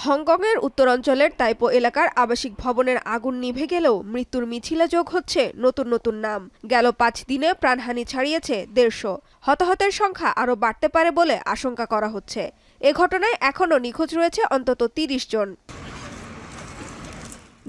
হংকংয়ের উত্তরাঞ্চলের তাইপো এলাকার আবাসিক ভবনের আগুন নিভে গেলেও মৃত্যুর মিছিলে যোগ হচ্ছে নতুন নতুন নাম। গেল 5 দিনে প্রাণহানি ছাড়িয়েছে 150। হতাহতের সংখ্যা আরও বাড়তে পারে বলে আশঙ্কা করা হচ্ছে। এ ঘটনায় এখনও নিখোঁজ রয়েছে অন্তত 30 জন।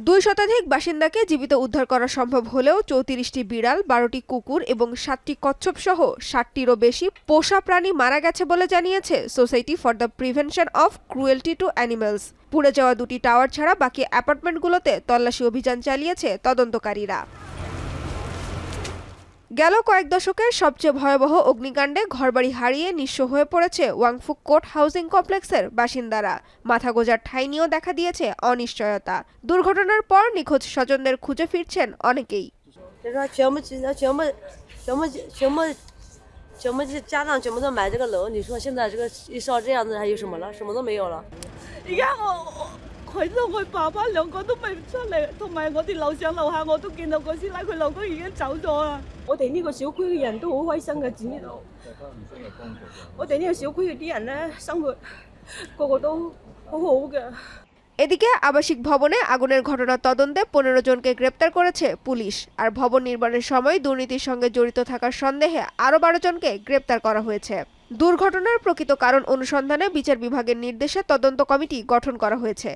2 শতাধিক বাসিন্দাকে জীবিত উদ্ধার করা সম্ভব হলেও 34টি বিড়াল, 12টি কুকুর এবং 7টি কচ্ছপ সহ 60টিরও বেশি পোষা প্রাণী মারা গেছে বলে জানিয়েছে society for the prevention of cruelty to animals. পুড়ে যাওয়া 2টি টাওয়ার ছাড়া বাকি অ্যাপার্টমেন্টগুলোতে তল্লাশি অভিযান চালিয়েছে তদন্তকারীরা। গেল কয়েক দশকের সবচেয়ে ভয়াবহ অগ্নিকাণ্ডে ঘরবাড়ি হারিয়ে নিঃস্ব হয়ে পড়েছে ওয়াংফুক কোর্ট হাউজিং কমপ্লেক্সের বাসিন্দারা। মাথা গোঁজার ঠাঁই নিয়েও দেখা দিয়েছে অনিশ্চয়তা। দুর্ঘটনার পর নিখোঁজ স্বজনদের খুঁজে ফিরছেন অনেকেই।家长全部都买这个楼，你说现在这个一烧这样子，还有什么了？什么都没有了。而家佢同佢爸爸兩個都未出嚟，同埋我哋樓上樓下我都見到個師奶，佢老公已經走咗啦。我哋呢個小區嘅人都好開心嘅，知呢度。我哋呢個小區嘅啲人咧，生活個個都好好嘅。এদিকে আবাসিক ভবনে আগুনের ঘটনা তদন্তে 15 জনকে গ্রেপ্তার করেছে পুলিশ। আর ভবন নির্মাণের সময় দুর্নীতির সঙ্গে জড়িত থাকার সন্দেহে আরও 12 জনকে গ্রেপ্তার করা হয়েছে। দুর্ঘটনার প্রকৃত কারণ অনুসন্ধানে বিচার বিভাগের নির্দেশে তদন্ত কমিটি গঠন করা হয়েছে।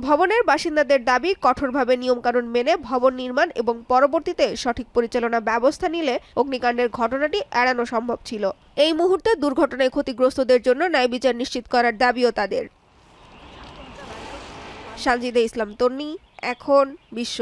ভবনের বাসিন্দাদের দাবি, কঠোরভাবে নিয়মকানুন মেনে ভবন নির্মাণ এবং পরবর্তীতে সঠিক পরিচালনা ব্যবস্থা নিলে অগ্নিকাণ্ডের ঘটনাটি এড়ানো সম্ভব ছিল। এই মুহূর্তে দুর্ঘটনায় ক্ষতিগ্রস্তদের জন্য ন্যায় বিচার নিশ্চিত করার দাবিও তাদের। সানজিদা ইসলাম তন্নি, এখন বিশ্ব।